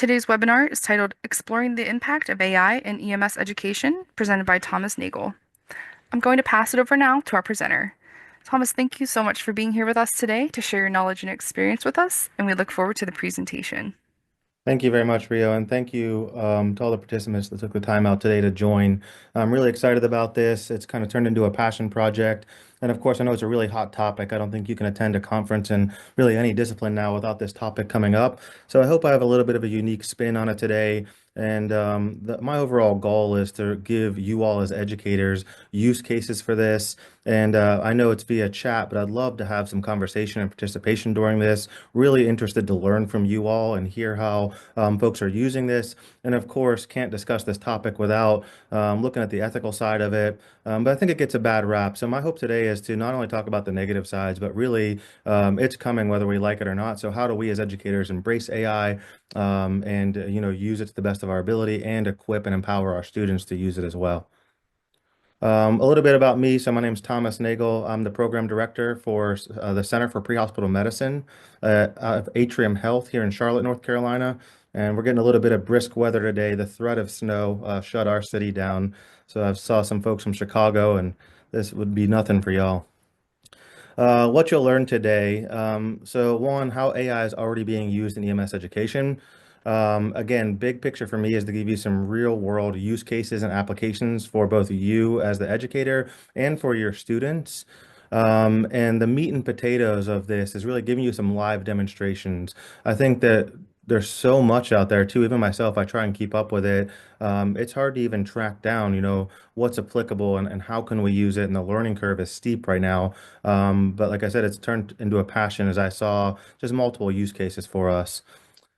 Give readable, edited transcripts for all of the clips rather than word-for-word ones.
Today's webinar is titled Exploring the Impact of AI in EMS Education, presented by Thomas Nagel. I'm going to pass it over now to our presenter. Thomas, thank you so much for being here with us today to share your knowledge and experience with us, and we look forward to the presentation. Thank you very much, Rio, and thank you to all the participants that took the time out today to join. I'm really excited about this. It's kind of turned into a passion project. And of course, I know it's a really hot topic. I don't think you can attend a conference in really any discipline now without this topic coming up. So I hope I have a little bit of a unique spin on it today. And my overall goal is to give you all as educators use cases for this. And I know it's via chat, but I'd love to have some conversation and participation during this. Really interested to learn from you all and hear how folks are using this. And of course, can't discuss this topic without looking at the ethical side of it. But I think it gets a bad rap. So my hope today is to not only talk about the negative sides, but really it's coming whether we like it or not. So how do we as educators embrace AI and use it to the best of our ability and equip and empower our students to use it as well? A little bit about me. So my name is Thomas Nagel. I'm the program director for the Center for Pre-Hospital Medicine of Atrium Health here in Charlotte, North Carolina. And we're getting a little bit of brisk weather today. The threat of snow shut our city down. So I saw some folks from Chicago, and this would be nothing for y'all. What you'll learn today. So one, how AI is already being used in EMS education. Again, big picture for me is to give you some real world use cases and applications for both you as the educator and for your students. And the meat and potatoes of this is really giving you some live demonstrations. I think that there's so much out there too. Even myself, I try and keep up with it. It's hard to even track down, what's applicable and how can we use it. And the learning curve is steep right now. But like I said, it's turned into a passion as I saw just multiple use cases for us.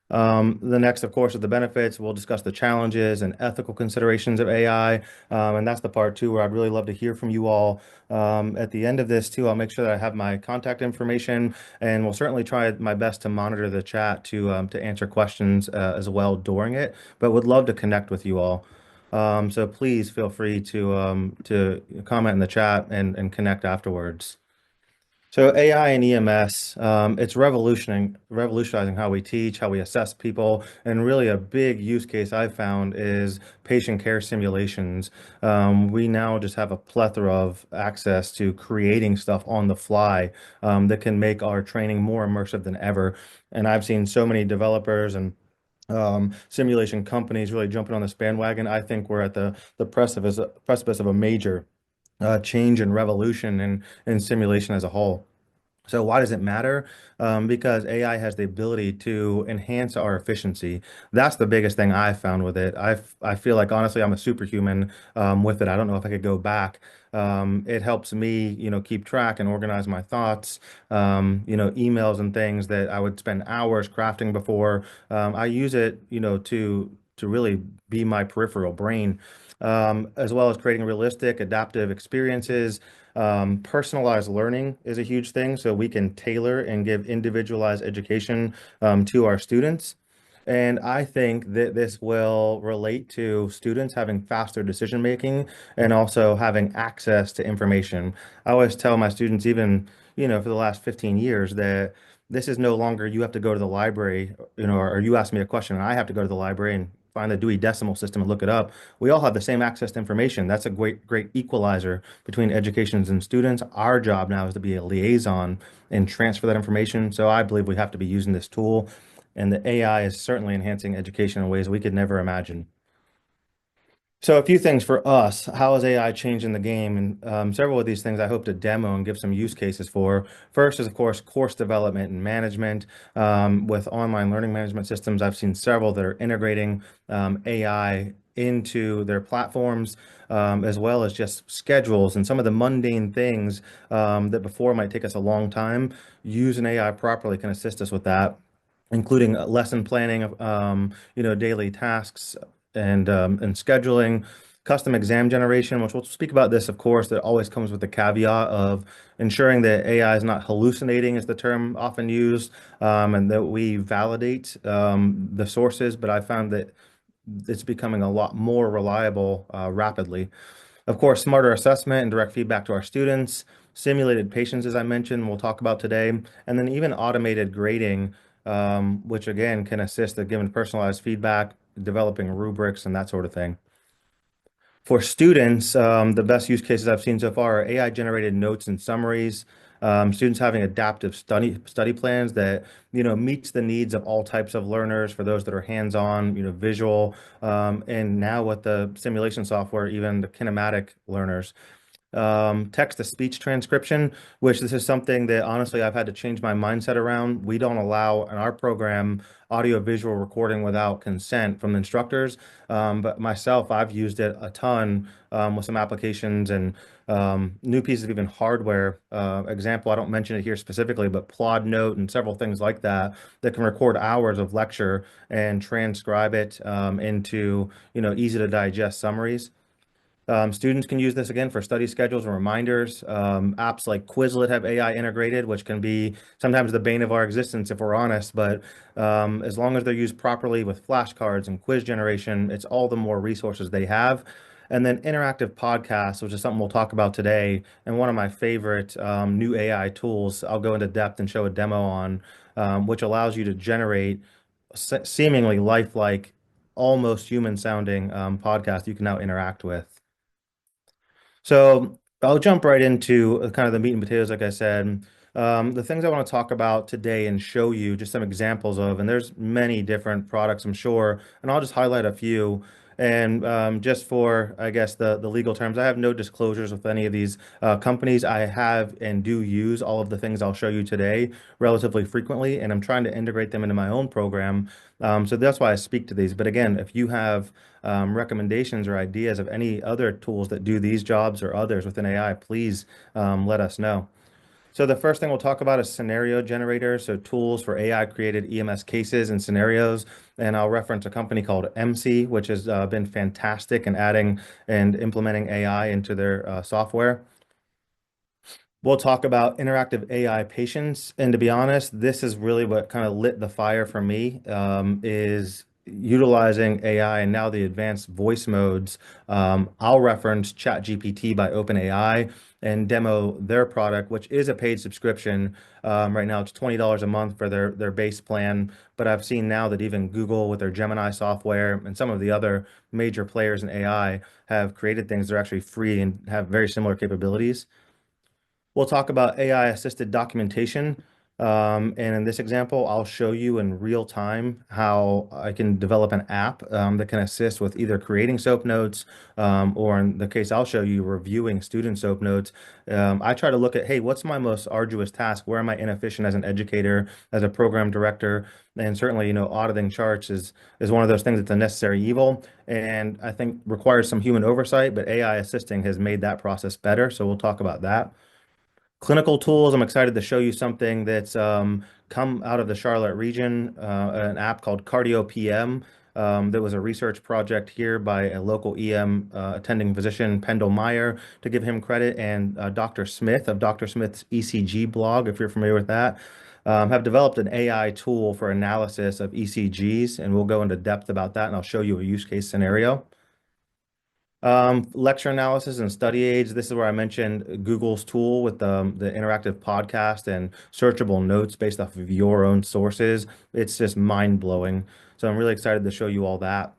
The next, of course, are the benefits. We'll discuss the challenges and ethical considerations of AI. And that's the part two where I'd really love to hear from you all. At the end of this, too, I'll make sure that I have my contact information, and we'll certainly try my best to monitor the chat to answer questions as well during it. But would love to connect with you all. So please feel free to comment in the chat and connect afterwards. So AI and EMS, it's revolutionizing how we teach, how we assess people, and really a big use case I've found is patient care simulations. We now just have a plethora of access to creating stuff on the fly that can make our training more immersive than ever. And I've seen so many developers and simulation companies really jumping on this bandwagon. I think we're at the precipice of a major change and revolution in simulation as a whole. So why does it matter? Because AI has the ability to enhance our efficiency. That's the biggest thing I found with it. I feel like honestly I'm a superhuman with it. I don't know if I could go back. It helps me, keep track and organize my thoughts. Emails and things that I would spend hours crafting before. I use it, to really be my peripheral brain, as well as creating realistic, adaptive experiences. Personalized learning is a huge thing, so we can tailor and give individualized education to our students. And I think that this will relate to students having faster decision making and also having access to information. I always tell my students, even, for the last 15 years, that this is no longer you have to go to the library, or you ask me a question and I have to go to the library and find the Dewey Decimal System and look it up. We all have the same access to information. That's a great equalizer between educations and students. Our job now is to be a liaison and transfer that information. So I believe we have to be using this tool, and the AI is certainly enhancing education in ways we could never imagine. So a few things for us. How is AI changing the game? And several of these things I hope to demo and give some use cases for. First is, of course, course development and management. With online learning management systems, I've seen several that are integrating AI into their platforms, as well as just schedules and some of the mundane things that before might take us a long time. Using AI properly can assist us with that, including lesson planning, daily tasks, and scheduling, custom exam generation, which we'll speak about this, of course, that always comes with the caveat of ensuring that AI is not hallucinating, is the term often used, and that we validate the sources. But I found that it's becoming a lot more reliable rapidly. Of course, smarter assessment and direct feedback to our students, simulated patients, as I mentioned, we'll talk about today, and then even automated grading which again can assist at giving personalized feedback, developing rubrics, and that sort of thing. For students, the best use cases I've seen so far are AI generated notes and summaries. Students having adaptive study plans that meets the needs of all types of learners. For those that are hands-on, visual, and now with the simulation software, even the kinematic learners. Text-to-speech transcription, which this is something that honestly I've had to change my mindset around. We don't allow in our program audio-visual recording without consent from the instructors. But myself, I've used it a ton with some applications and new pieces of even hardware. Example, I don't mention it here specifically, but Plod Note and several things like that that can record hours of lecture and transcribe it into easy to digest summaries. Students can use this again for study schedules and reminders. Apps like Quizlet have AI integrated, which can be sometimes the bane of our existence if we're honest. But as long as they're used properly with flashcards and quiz generation, it's all the more resources they have. And then interactive podcasts, which is something we'll talk about today, and one of my favorite new AI tools, I'll go into depth and show a demo on, which allows you to generate seemingly lifelike, almost human sounding podcast you can now interact with. So I'll jump right into kind of the meat and potatoes, like I said. The things I want to talk about today and show you just some examples of, and there's many different products, I'm sure, and I'll just highlight a few. And just for, I guess, the legal terms, I have no disclosures with any of these companies. I have and do use all of the things I'll show you today relatively frequently, and I'm trying to integrate them into my own program. So that's why I speak to these. But again, if you have recommendations or ideas of any other tools that do these jobs or others within AI, please let us know. So the first thing we'll talk about is scenario generators, so tools for AI created EMS cases and scenarios. And I'll reference a company called NAEMSE, which has been fantastic in adding and implementing AI into their software. We'll talk about interactive AI patients. And to be honest, this is really what kind of lit the fire for me, is utilizing AI and now the advanced voice modes. I'll reference ChatGPT by OpenAI and demo their product, which is a paid subscription. Right now, it's $20 a month for their base plan. But I've seen now that even Google with their Gemini software and some of the other major players in AI have created things that are actually free and have very similar capabilities. We'll talk about AI assisted documentation. And in this example, I'll show you in real time how I can develop an app that can assist with either creating SOAP notes or in the case I'll show you, reviewing student SOAP notes. I try to look at, hey, what's my most arduous task? Where am I inefficient as an educator, as a program director? And certainly, auditing charts is one of those things that's a necessary evil, and I think requires some human oversight, but AI assisting has made that process better. So we'll talk about that. Clinical tools, I'm excited to show you something that's come out of the Charlotte region, an app called Cardio PM. That was a research project here by a local EM attending physician, Pendle Meyer, to give him credit, and Dr. Smith of Dr. Smith's ECG blog, if you're familiar with that, have developed an AI tool for analysis of ECGs, and we'll go into depth about that, and I'll show you a use case scenario. Lecture analysis and study aids. This is where I mentioned Google's tool with the interactive podcast and searchable notes based off of your own sources. It's just mind blowing. So I'm really excited to show you all that.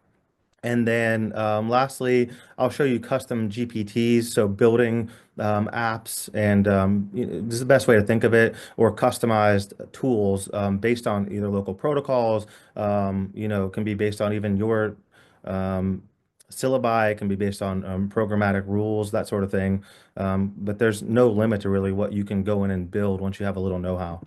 And then lastly, I'll show you custom GPTs, so building apps, and this is the best way to think of it, or customized tools based on either local protocols, can be based on even your um, syllabi, can be based on programmatic rules, that sort of thing. But there's no limit to really what you can go in and build once you have a little know-how.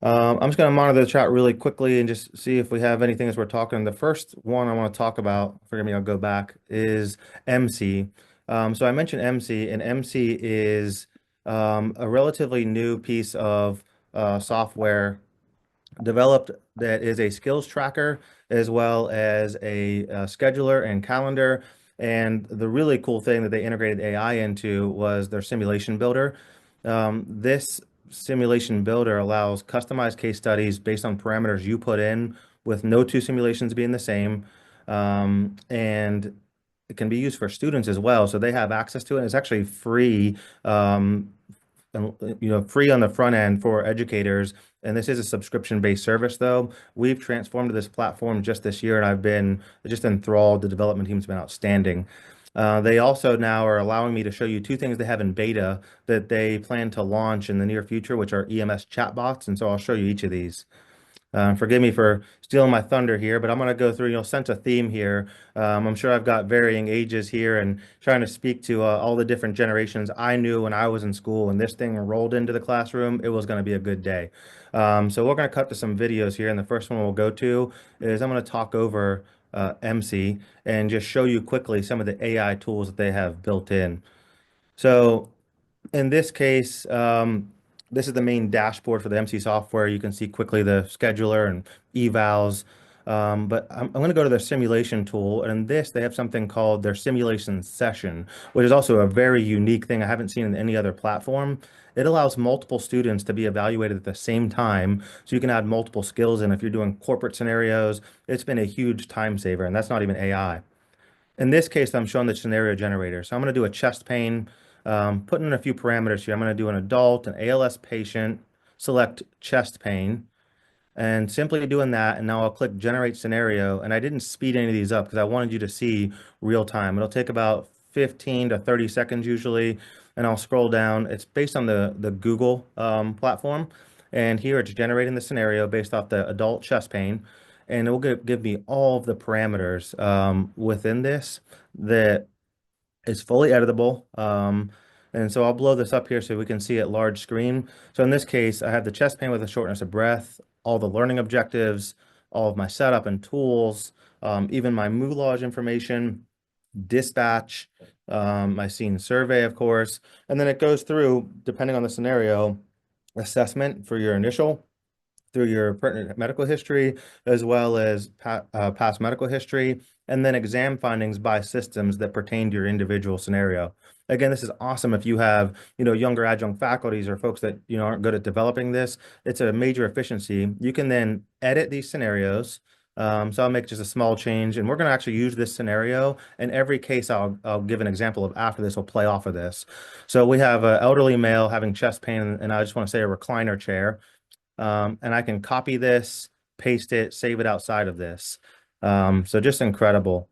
I'm just going to monitor the chat really quickly and just see if we have anything as we're talking. The first one I want to talk about, forgive me, I'll go back, is MC. So I mentioned MC, and MC is a relatively new piece of software developed that is a skills tracker as well as a scheduler and calendar. And the really cool thing that they integrated AI into was their simulation builder. This simulation builder allows customized case studies based on parameters you put in with no two simulations being the same. And it can be used for students as well. So they have access to it. It's actually free free on the front end for educators. And this is a subscription-based service, though. We've transformed this platform just this year, and I've been just enthralled. The development team's been outstanding. They also now are allowing me to show you two things they have in beta that they plan to launch in the near future, which are EMS chatbots. And so I'll show you each of these. Forgive me for stealing my thunder here, but I'm going to go through, sense a theme here. I'm sure I've got varying ages here and trying to speak to all the different generations I knew when I was in school and this thing rolled into the classroom. It was going to be a good day. So we're going to cut to some videos here. And the first one we'll go to is I'm going to talk over MC and just show you quickly some of the AI tools that they have built in. So in this case, this is the main dashboard for the MC software. You can see quickly the scheduler and evals. But I'm going to go to their simulation tool. And in this, they have something called their simulation session, which is also a very unique thing I haven't seen in any other platform. It allows multiple students to be evaluated at the same time. So you can add multiple skills in if you're doing corporate scenarios. It's been a huge time saver, and that's not even AI. In this case, I'm showing the scenario generator. So I'm going to do a chest pain, put in a few parameters here. I'm going to do an adult, an ALS patient, select chest pain, and simply doing that. And now I'll click generate scenario. And I didn't speed any of these up because I wanted you to see real time. It'll take about 15 to 30 seconds usually. And I'll scroll down. It's based on the Google platform. And here it's generating the scenario based off the adult chest pain. And it will give me all of the parameters within this that is fully editable. And so I'll blow this up here so we can see it large screen. So in this case, I have the chest pain with a shortness of breath, all the learning objectives, all of my setup and tools, even my moulage information, dispatch, my scene survey, of course. And then it goes through, depending on the scenario, assessment for your initial through your pertinent medical history, as well as past medical history, and then exam findings by systems that pertain to your individual scenario. Again, this is awesome if you have, younger adjunct faculties or folks that, aren't good at developing this. It's a major efficiency. You can then edit these scenarios. So I'll make just a small change, and we're going to actually use this scenario. In every case, I'll give an example of after this. We'll play off of this. So we have an elderly male having chest pain, and I just want to say a recliner chair. And I can copy this, paste it, save it outside of this. So just incredible.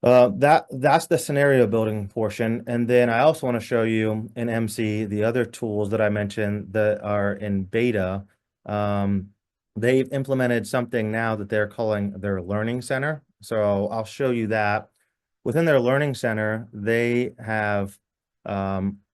That's the scenario building portion. And then I also want to show you in MC the other tools that I mentioned that are in beta. They've implemented something now that they're calling their learning center. So I'll show you that. Within their learning center, they have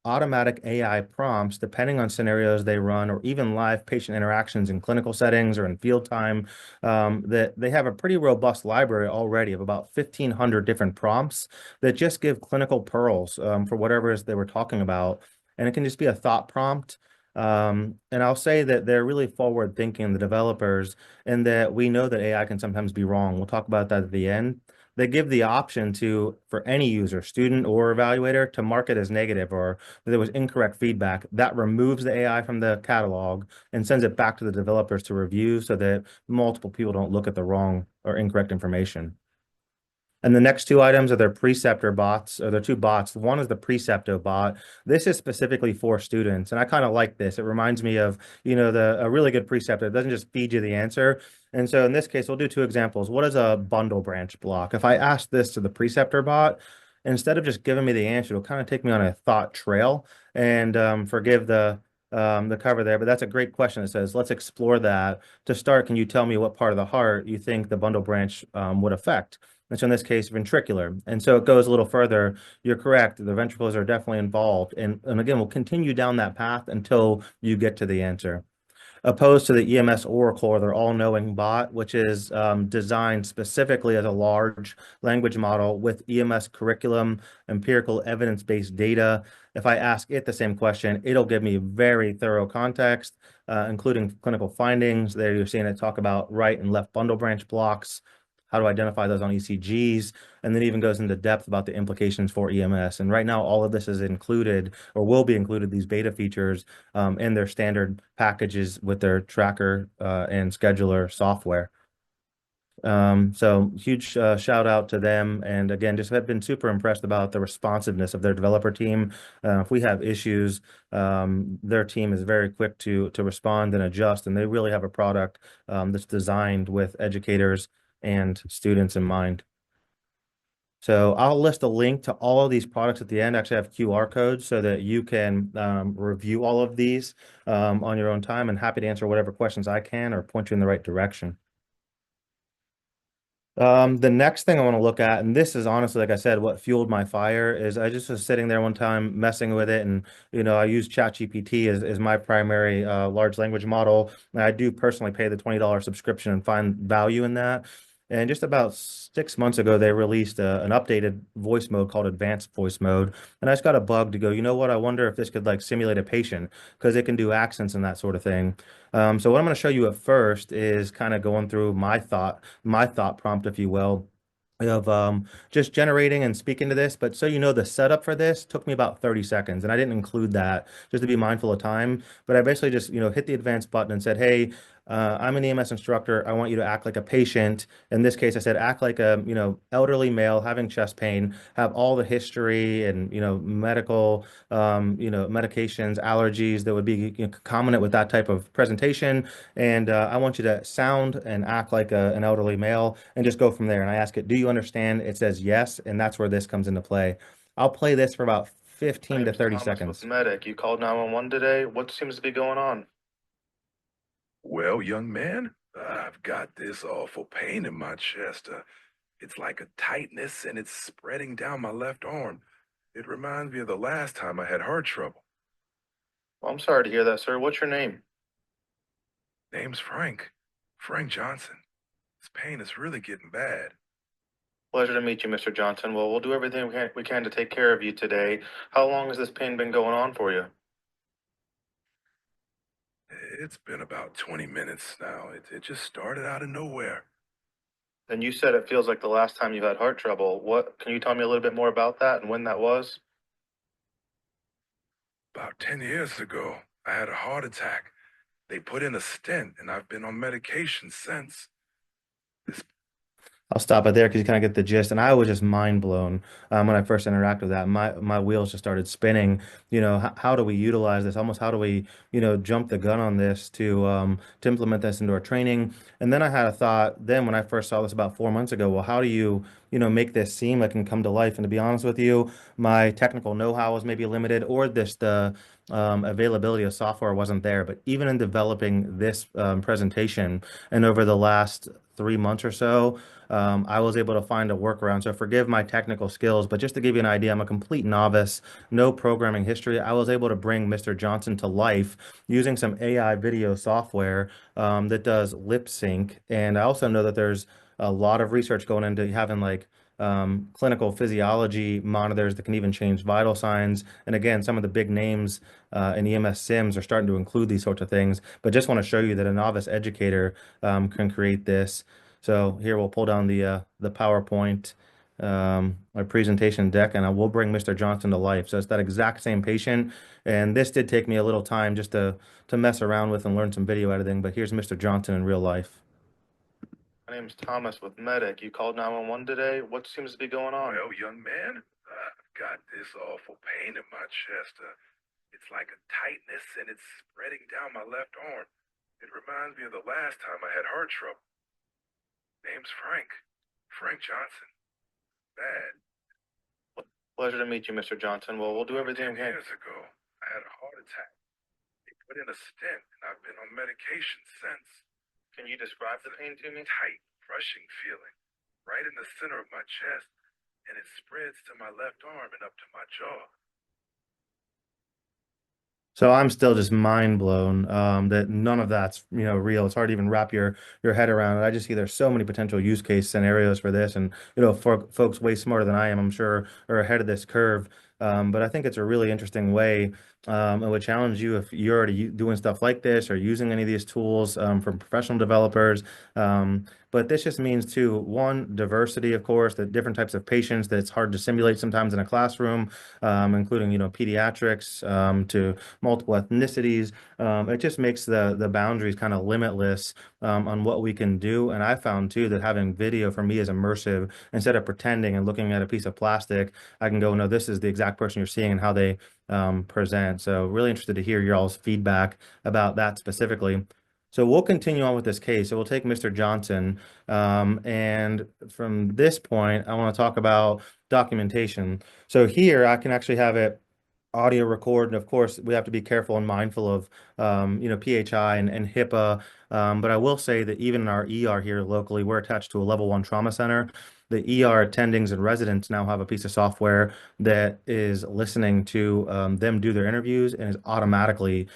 automatic AI prompts depending on scenarios they run, or even live patient interactions in clinical settings or in field time. That they have a pretty robust library already of about 1,500 different prompts that just give clinical pearls for whatever it is they were talking about. And it can just be a thought prompt. And I'll say that they're really forward thinking, the developers, and that we know that AI can sometimes be wrong. We'll talk about that at the end. They give the option for any user, student or evaluator, to mark it as negative or that there was incorrect feedback. That removes the AI from the catalog and sends it back to the developers to review so that multiple people don't look at the wrong or incorrect information. And the next two items are their preceptor bots, or their two bots. One is the Precepto bot. This is specifically for students, and I kind of like this. It reminds me of, a really good preceptor. It doesn't just feed you the answer. And so in this case, we'll do two examples. What is a bundle branch block? If I ask this to the preceptor bot, instead of just giving me the answer, it'll kind of take me on a thought trail. And forgive the cover there, but that's a great question. It says, let's explore that. To start, can you tell me what part of the heart you think the bundle branch would affect? And so in this case, ventricular. And so it goes a little further. You're correct. The ventricles are definitely involved. And again, we'll continue down that path until you get to the answer. Opposed to the EMS Oracle, or their all-knowing bot, which is designed specifically as a large language model with EMS curriculum, empirical evidence-based data. If I ask it the same question, it'll give me very thorough context, including clinical findings. There you're seeing it talk about right and left bundle branch blocks, how to identify those on ECGs, and then even goes into depth about the implications for EMS. And right now, all of this is included, or will be included, these beta features in their standard packages with their tracker and scheduler software. So huge shout out to them. And again, just have been super impressed about the responsiveness of their developer team. If we have issues, their team is very quick to respond and adjust, and they really have a product that's designed with educators and students in mind. So I'll list a link to all of these products at the end. Actually, I have QR codes so that you can review all of these on your own time, and happy to answer whatever questions I can or point you in the right direction. The next thing I want to look at, and this is honestly, like I said, what fueled my fire is I just was sitting there one time messing with it, and I use ChatGPT as my primary large language model. And I do personally pay the $20 subscription and find value in that. And just about 6 months ago, they released an updated voice mode called Advanced Voice Mode. And I just got a bug to go, you know what? I wonder if this could like simulate a patient because it can do accents and that sort of thing. So what I'm going to show you at first is kind of going through my thought prompt, if you will, of just generating and speaking to this. But so you know, the setup for this took me about 30 seconds, and I didn't include that just to be mindful of time. But I basically just, hit the advanced button and said, hey, I'm an EMS instructor. I want you to act like a patient. In this case, I said, act like a, elderly male having chest pain, have all the history and, medical, medications, allergies that would be concomitant with that type of presentation. And I want you to sound and act like an elderly male and just go from there. And I ask it, do you understand? It says yes. And that's where this comes into play. I'll play this for about My 15 to name's 30 Thomas with seconds. Medic. You called 911 today. What seems to be going on? Well, young man, I've got this awful pain in my chest. It's like a tightness and it's spreading down my left arm. It reminds me of the last time I had heart trouble. Well, I'm sorry to hear that, sir. What's your name? Name's Frank. Frank Johnson. This pain is really getting bad. Pleasure to meet you, Mr. Johnson. Well, we'll do everything we can to take care of you today. How long has this pain been going on for you? It's been about 20 minutes now. It just started out of nowhere. And you said it feels like the last time you had heart trouble. What, can you tell me a little bit more about that and when that was? About 10 years ago, I had a heart attack. They put in a stent and I've been on medication since. This I'll stop it there because you kind of get the gist. And I was just mind blown when I first interacted with that. My wheels just started spinning. How do we utilize this? Almost how do we, jump the gun on this to implement this into our training? And then I had a thought. Then when I first saw this about 4 months ago, well, how do you, make this seem like it can come to life? And to be honest with you, my technical know-how was maybe limited, or the availability of software wasn't there. But even in developing this presentation, and over the last 3 months or so, I was able to find a workaround. So forgive my technical skills, but just to give you an idea, I'm a complete novice, no programming history. I was able to bring Mr. Johnson to life using some AI video software that does lip sync. And I also know that there's a lot of research going into having like clinical physiology monitors that can even change vital signs. And again, some of the big names in EMS sims are starting to include these sorts of things. But just want to show you that a novice educator can create this. So here we'll pull down the PowerPoint, my presentation deck, and I will bring Mr. Johnson to life. So it's that exact same patient. And this did take me a little time just to mess around with and learn some video editing. But here's Mr. Johnson in real life. My name's Thomas with Medic. You called 911 today. What seems to be going on? Well, young man, I've got this awful pain in my chest. It's like a tightness and it's spreading down my left arm. It reminds me of the last time I had heart trouble. Name's Frank. Frank Johnson. Bad. Pleasure to meet you, Mr. Johnson. Well, we'll do About everything 10 we can. years ago, I had a heart attack. They put in a stent and I've been on medication since. Can you describe the pain to me? Tight, crushing feeling right in the center of my chest, and it spreads to my left arm and up to my jaw. So I'm still just mind blown that none of that's real. It's hard to even wrap your head around it. I just see there's so many potential use case scenarios for this, and for folks way smarter than I am, I'm sure, are ahead of this curve. But I think it's a really interesting way It would challenge you if you're already doing stuff like this or using any of these tools from professional developers. But this just means too, one, diversity, of course, the different types of patients that it's hard to simulate sometimes in a classroom, including, pediatrics to multiple ethnicities. It just makes the boundaries kind of limitless on what we can do. And I found too that having video for me is immersive. Instead of pretending and looking at a piece of plastic, I can go, no, this is the exact person you're seeing and how they present. So really interested to hear your all's feedback about that specifically. So we'll continue on with this case. So we'll take Mr. Johnson. And from this point, I want to talk about documentation. So here I can actually have it audio record. And of course, we have to be careful and mindful of, PHI and HIPAA. But I will say that even in our ER here locally, we're attached to a level 1 trauma center. The ER attendings and residents now have a piece of software that is listening to them do their interviews and is automatically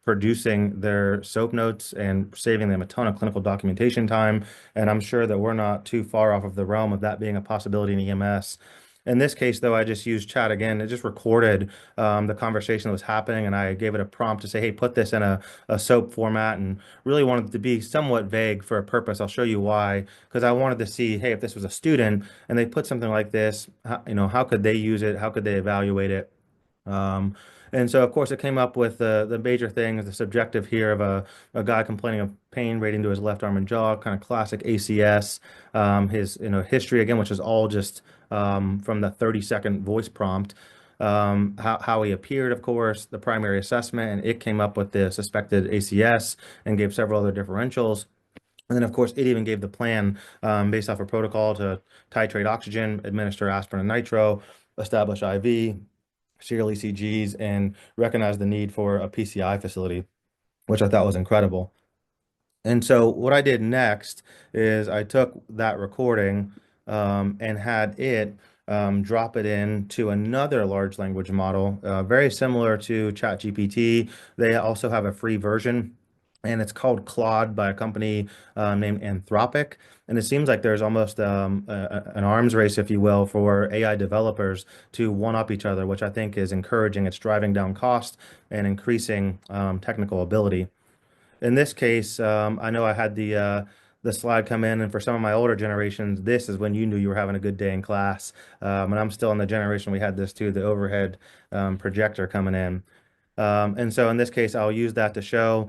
producing their SOAP notes and saving them a ton of clinical documentation time. And I'm sure that we're not too far off of the realm of that being a possibility in EMS. In this case, though, I just used chat again. It just recorded the conversation that was happening, and I gave it a prompt to say, hey, put this in a SOAP format, and really wanted it to be somewhat vague for a purpose. I'll show you why, because I wanted to see, hey, if this was a student and they put something like this, how could they use it? How could they evaluate it? Um, and so, of course, it came up with the major things, the subjective here of a guy complaining of pain radiating to his left arm and jaw, kind of classic ACS, his history again, which is all just from the 30-second voice prompt, how he appeared, of course, the primary assessment, and it came up with the suspected ACS and gave several other differentials. And then, of course, it even gave the plan based off a protocol to titrate oxygen, administer aspirin and nitro, establish IV, serial ECGs, and recognize the need for a PCI facility, which I thought was incredible. And so what I did next is I took that recording and had it drop it into another large language model, very similar to ChatGPT. They also have a free version, and it's called Claude by a company named Anthropic. And it seems like there's almost an arms race, if you will, for AI developers to one-up each other, which I think is encouraging. It's driving down cost and increasing technical ability. In this case, I know I had the slide come in, and for some of my older generations, this is when you knew you were having a good day in class. And I'm still in the generation we had this too, the overhead projector coming in. And so in this case, I'll use that to show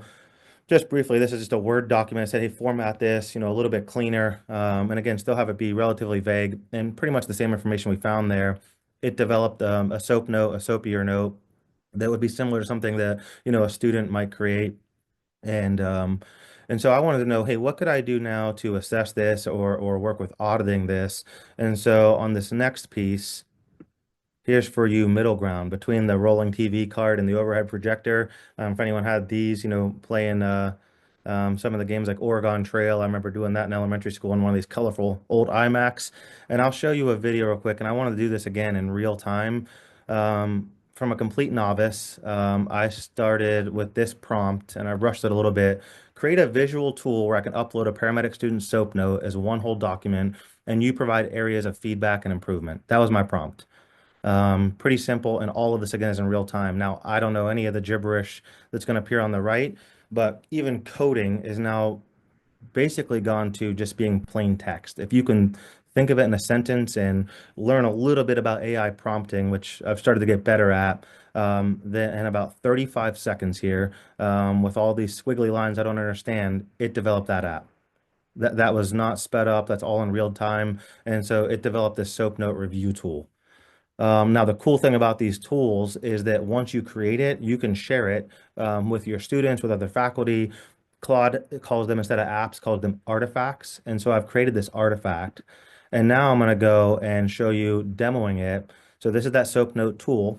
just briefly. This is just a Word document. I said, hey, format this, a little bit cleaner. And again, still have it be relatively vague and pretty much the same information we found there. It developed a SOAP note, a SOAPier note that would be similar to something that, a student might create. And so I wanted to know, hey, what could I do now to assess this or work with auditing this? And so on this next piece, here's for you middle ground between the rolling TV card and the overhead projector. If anyone had these, playing some of the games like Oregon Trail, I remember doing that in elementary school on one of these colorful old iMacs. And I'll show you a video real quick, and I wanted to do this again in real time. From a complete novice, I started with this prompt, and I rushed it a little bit. Create a visual tool where I can upload a paramedic student SOAP note as one whole document, and you provide areas of feedback and improvement. That was my prompt. Pretty simple, and all of this again is in real time. Now, I don't know any of the gibberish that's going to appear on the right, but even coding is now basically gone to just being plain text. If you can think of it in a sentence and learn a little bit about AI prompting, which I've started to get better at, then in about 35 seconds here, with all these squiggly lines I don't understand, it developed that app. That was not sped up. That's all in real time. And so it developed this SOAP note review tool. Now, the cool thing about these tools is that once you create it, you can share it with your students, with other faculty. Claude calls them, instead of apps, calls them artifacts. And so I've created this artifact. And now I'm going to go and show you demoing it. So this is that SOAP note tool.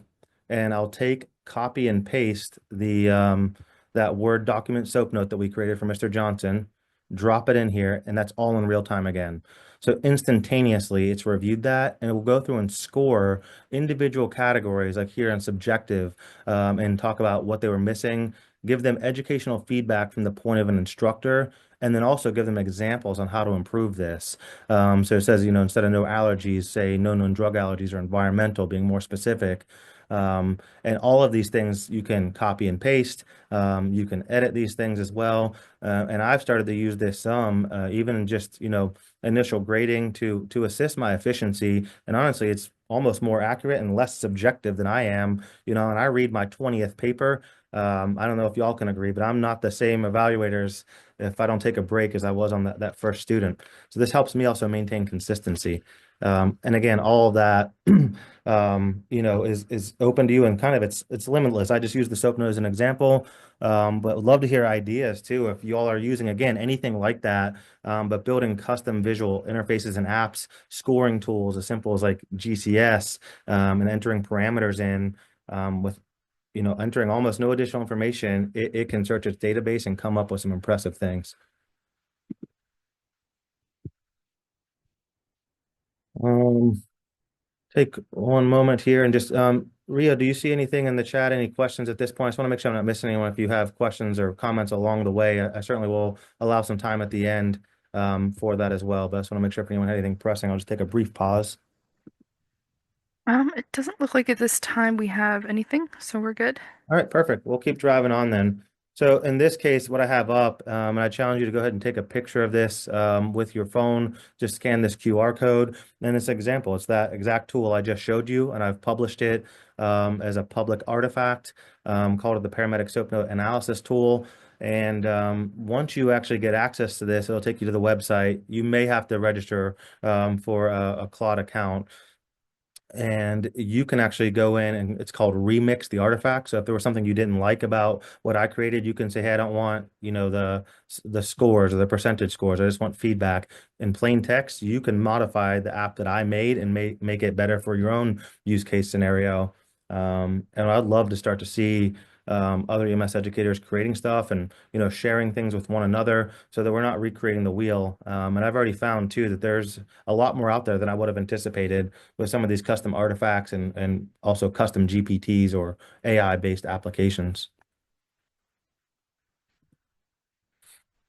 And I'll take, copy, and paste that Word document SOAP note that we created for Mr. Johnson, drop it in here, and that's all in real time again. So instantaneously, it's reviewed that, and it will go through and score individual categories, like here in subjective, and talk about what they were missing, give them educational feedback from the point of an instructor, and then also give them examples on how to improve this. So it says, instead of no allergies, say no known drug allergies or environmental, being more specific. And all of these things you can copy and paste. You can edit these things as well. And I've started to use this some, even just, initial grading to assist my efficiency. And honestly, it's almost more accurate and less subjective than I am. And I read my 20th paper. I don't know if y'all can agree, but I'm not the same evaluators if I don't take a break as I was on that first student. So this helps me also maintain consistency. And again, all of that, is open to you, and kind of it's limitless. I just use the soap nose as an example, but would love to hear ideas too. If you all are using, again, anything like that, but building custom visual interfaces and apps, scoring tools as simple as like GCS, and entering parameters in, with entering almost no additional information, it can search its database and come up with some impressive things. Um, Take one moment here and just, Rio, do you see anything in the chat? Any questions at this point? I just want to make sure I'm not missing anyone. If you have questions or comments along the way, I certainly will allow some time at the end, for that as well. But I just want to make sure if anyone had anything pressing, I'll just take a brief pause. It doesn't look like at this time we have anything, so we're good. All right, perfect. We'll keep driving on then. So in this case, what I have up, and I challenge you to go ahead and take a picture of this, with your phone. Just scan this QR code. And this example, it's that exact tool I just showed you, and I've published it, as a public artifact, called it the Paramedic Soap Note Analysis Tool. And once you actually get access to this, it'll take you to the website. You may have to register, for a Claude account. And you can actually go in, and it's called remix the artifact. So if there was something you didn't like about what I created, you can say, hey, I don't want, the scores or the percentage scores. I just want feedback in plain text. You can modify the app that I made and make it better for your own use case scenario. And I'd love to start to see, other EMS educators creating stuff and, sharing things with one another so that we're not recreating the wheel. And I've already found too that there's a lot more out there than I would have anticipated with some of these custom artifacts and also custom GPTs or AI-based applications.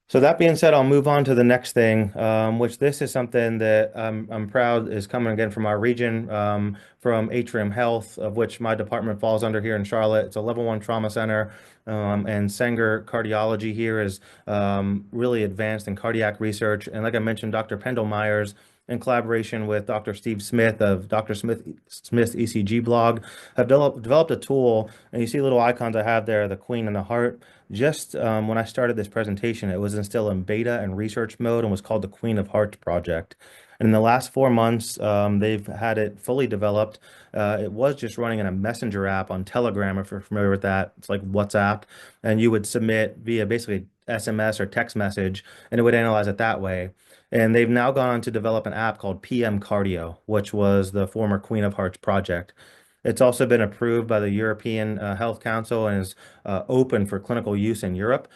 So that being said, I'll move on to the next thing, which this is something that I'm proud is coming again from our region, from Atrium Health, of which my department falls under here in Charlotte. It's a level 1 trauma center, and Sanger Cardiology here is, really advanced in cardiac research. And like I mentioned, Dr. Pendle Myers, in collaboration with Dr. Steve Smith of Dr. Smith's ECG blog, have developed a tool. And you see little icons I have there, the Queen and the Heart. Just, when I started this presentation, it was still in beta and research mode and was called the Queen of Hearts Project. And in the last 4 months, they've had it fully developed. It was just running in a messenger app on Telegram, if you're familiar with that. It's like WhatsApp, and you would submit via basically SMS or text message, and it would analyze it that way. And they've now gone on to develop an app called PM Cardio, which was the former Queen of Hearts project. It's also been approved by the European, Health Council, and is, open for clinical use in Europe.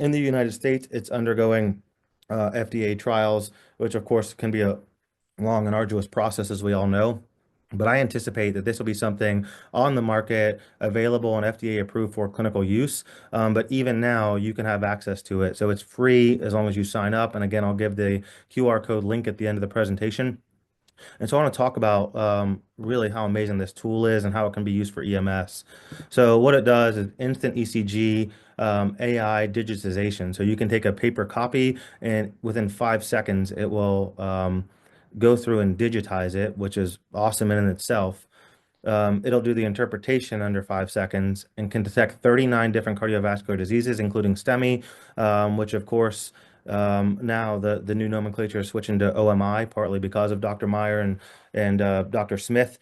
In the United States, it's undergoing, FDA trials, which of course can be a long and arduous process, as we all know. But I anticipate that this will be something on the market, available and FDA approved for clinical use. But even now, you can have access to it. So it's free as long as you sign up. And again, I'll give the QR code link at the end of the presentation. And so I want to talk about, really how amazing this tool is and how it can be used for EMS. So what it does is instant ECG, AI digitization. So you can take a paper copy, and within 5 seconds, it will, go through and digitize it, which is awesome in itself. It'll do the interpretation under 5 seconds and can detect 39 different cardiovascular diseases, including STEMI, which of course, now the new nomenclature is switching to OMI, partly because of Dr. Meyer and Dr. Smith,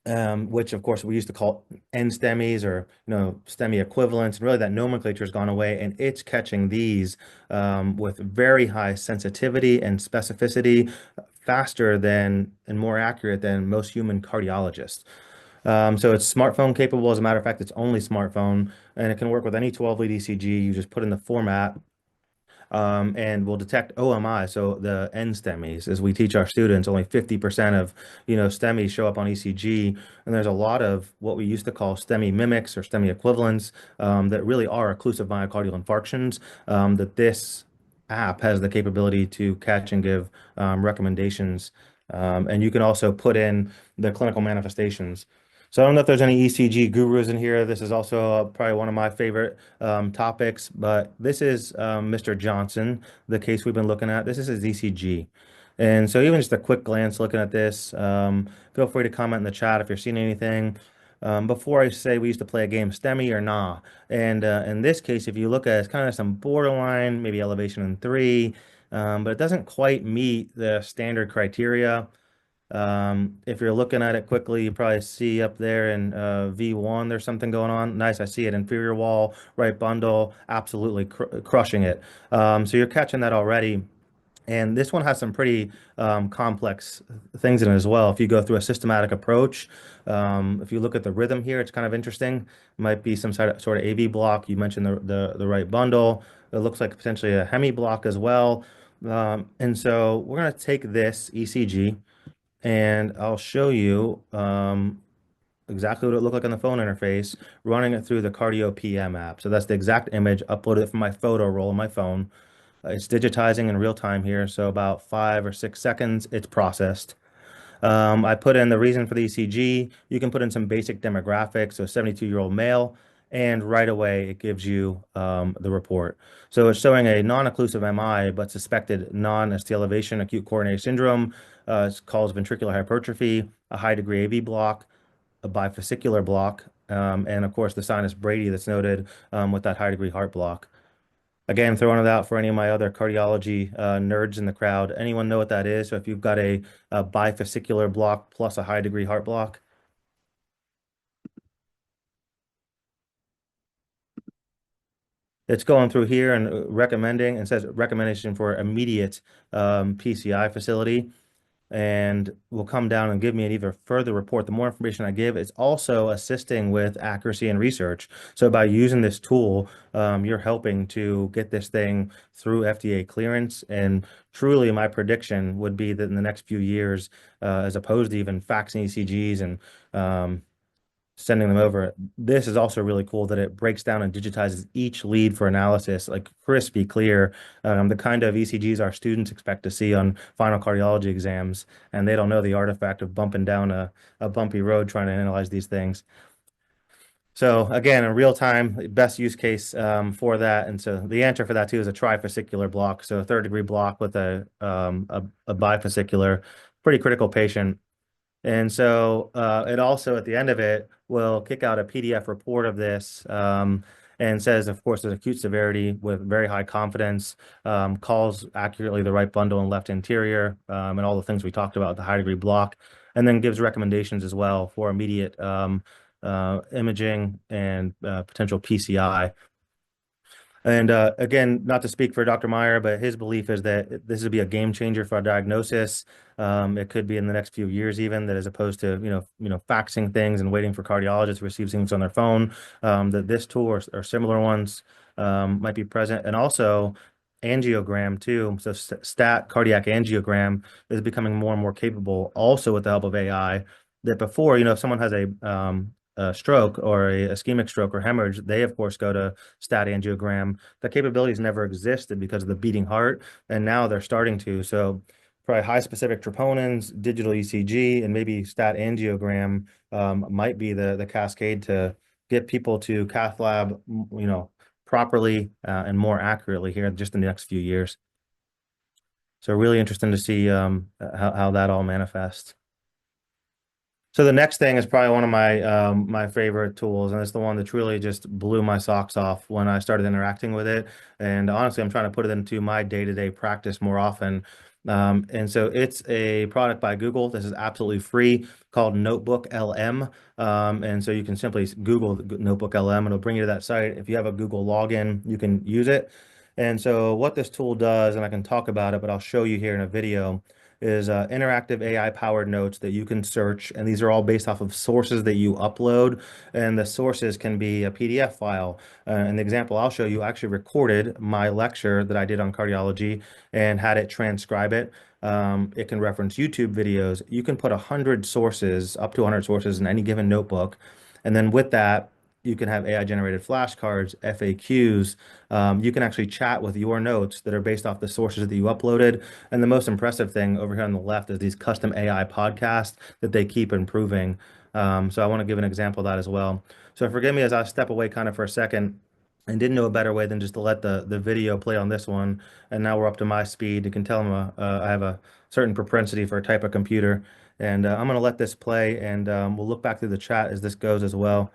which of course we used to call NSTEMIs, or STEMI equivalents. And really that nomenclature has gone away, and it's catching these, with very high sensitivity and specificity, faster than and more accurate than most human cardiologists. So it's smartphone capable. As a matter of fact, it's only smartphone, and it can work with any 12-lead ECG. You just put in the format, and will detect OMI. So the N STEMIs, as we teach our students, only 50% of STEMIs show up on ECG, and there's a lot of what we used to call STEMI mimics or STEMI equivalents, that really are occlusive myocardial infarctions, that this app has the capability to catch and give, recommendations. And you can also put in the clinical manifestations. So I don't know if there's any ECG gurus in here. This is also probably one of my favorite topics, but this is Mr. Johnson, the case we've been looking at. This is his ECG. And so even just a quick glance looking at this, feel free to comment in the chat if you're seeing anything. Before I say we used to play a game, STEMI or nah. And in this case, if you look at it, it's kind of some borderline, maybe elevation in 3, but it doesn't quite meet the standard criteria. If you're looking at it quickly, you probably see up there in V1, there's something going on. Nice, I see it. Inferior wall, right bundle, absolutely crushing it. So you're catching that already. And this one has some pretty complex things in it as well. If you go through a systematic approach, if you look at the rhythm here, it's kind of interesting. Might be some sort of AV block. You mentioned the right bundle. It looks like potentially a hemi block as well. And so we're going to take this ECG and I'll show you exactly what it looked like on the phone interface, running it through the Cardio PM app. So that's the exact image, uploaded it from my photo roll on my phone. It's digitizing in real time here, so about 5 or 6 seconds, it's processed. I put in the reason for the ECG. You can put in some basic demographics, so 72-year-old male, and right away it gives you the report. So it's showing a non-occlusive MI, but suspected non-ST elevation acute coronary syndrome. It's called ventricular hypertrophy, a high degree AV block, a bifascicular block, and of course the sinus Brady that's noted with that high degree heart block. Again, throwing it out for any of my other cardiology nerds in the crowd. Anyone know what that is? So if you've got a bifascicular block plus a high degree heart block, it's going through here and recommending, and says recommendation for immediate PCI facility. And will come down and give me an even further report. The more information I give, it's also assisting with accuracy and research. So by using this tool, you're helping to get this thing through FDA clearance. And truly, my prediction would be that in the next few years, as opposed to even faxing ECGs and sending them over. This is also really cool that it breaks down and digitizes each lead for analysis, like crispy clear, the kind of ECGs our students expect to see on final cardiology exams, and they don't know the artifact of bumping down a bumpy road trying to analyze these things. So again, in real time, best use case for that. And so the answer for that too is a trifascicular block. So a third degree block with a bifascicular, pretty critical patient. And so it also, at the end of it, will kick out a PDF report of this and says, of course, there's acute severity with very high confidence, calls accurately the right bundle and left anterior, and all the things we talked about, the high degree block, and then gives recommendations as well for immediate imaging and potential PCI. And again, not to speak for Dr. Meyer, but his belief is that this would be a game changer for our diagnosis. It could be in the next few years, even that as opposed to faxing things and waiting for cardiologists to receive things on their phone, that this tool or similar ones might be present. And also angiogram too. So stat cardiac angiogram is becoming more and more capable, also with the help of AI. That before, if someone has a stroke or a ischemic stroke or hemorrhage, they of course go to stat angiogram. The capabilities never existed because of the beating heart, and now they're starting to. So probably high specific troponins, digital ECG, and maybe stat angiogram might be the cascade to get people to cath lab, properly and more accurately here just in the next few years. So really interesting to see how that all manifests. So the next thing is probably one of my favorite tools, and it's the one that truly just blew my socks off when I started interacting with it. And honestly, I'm trying to put it into my day-to-day practice more often. And so it's a product by Google. This is absolutely free, called Notebook LM. And so you can simply Google Notebook LM and it'll bring you to that site. If you have a Google login, you can use it. And so what this tool does, and I can talk about it, but I'll show you here in a video, is interactive AI-powered notes that you can search, and these are all based off of sources that you upload, and the sources can be a PDF file. And the example I'll show you, actually recorded my lecture that I did on cardiology and had it transcribe it. It can reference YouTube videos. You can put 100 sources, up to 100 sources in any given notebook, and then with that, you can have AI-generated flashcards, FAQs. You can actually chat with your notes that are based off the sources that you uploaded. And the most impressive thing over here on the left is these custom AI podcasts that they keep improving. So I want to give an example of that as well. So forgive me as I step away kind of for a second and didn't know a better way than just to let the video play on this one. And now we're up to my speed. You can tell I have a certain propensity for a type of computer. And I'm going to let this play, and we'll look back through the chat as this goes as well.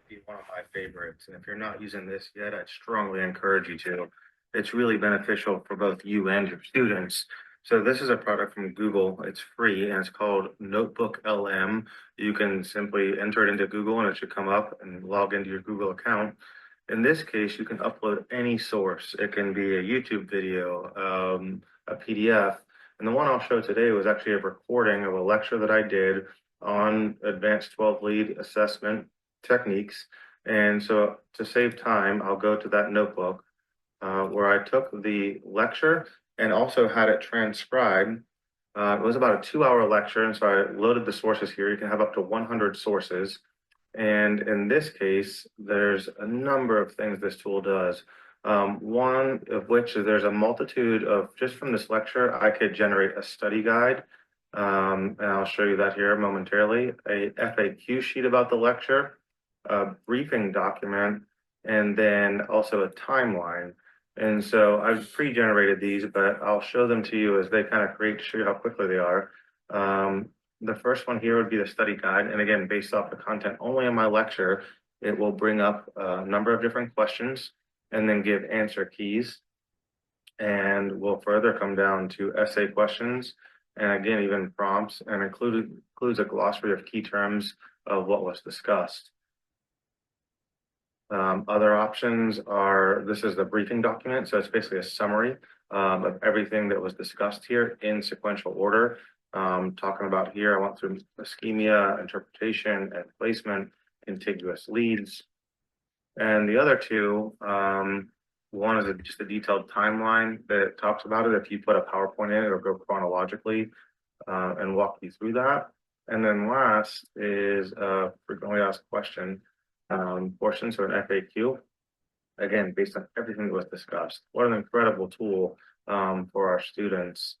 Be one of my favorites. And if you're not using this yet, I'd strongly encourage you to. It's really beneficial for both you and your students. So this is a product from Google. It's free and it's called Notebook LM. You can simply enter it into Google and it should come up and log into your Google account. In this case, you can upload any source. It can be a YouTube video, a PDF. And the one I'll show today was actually a recording of a lecture that I did on advanced 12 lead assessment techniques. And so to save time, I'll go to that notebook where I took the lecture and also had it transcribed. It was about a 2-hour lecture, and so I loaded the sources here. You can have up to 100 sources. And in this case, there's a number of things this tool does. One of which is there's a multitude of, just from this lecture, I could generate a study guide. And I'll show you that here momentarily, a FAQ sheet about the lecture, a briefing document, and then also a timeline. And so I've pre-generated these, but I'll show them to you as they kind of create to show you how quickly they are. The first one here would be the study guide. And again, based off the content only in my lecture, it will bring up a number of different questions and then give answer keys. And we'll further come down to essay questions. And again, even prompts, and includes a glossary of key terms of what was discussed. Other options are, this is the briefing document. So it's basically a summary of everything that was discussed here in sequential order. Talking about here, I went through ischemia, interpretation, and placement, contiguous leads. And the other two, one is just a detailed timeline that talks about it. If you put a PowerPoint in it, it'll go chronologically and walk you through that. And then last is a frequently asked question portion, so an FAQ. Again, based on everything that was discussed. What an incredible tool for our students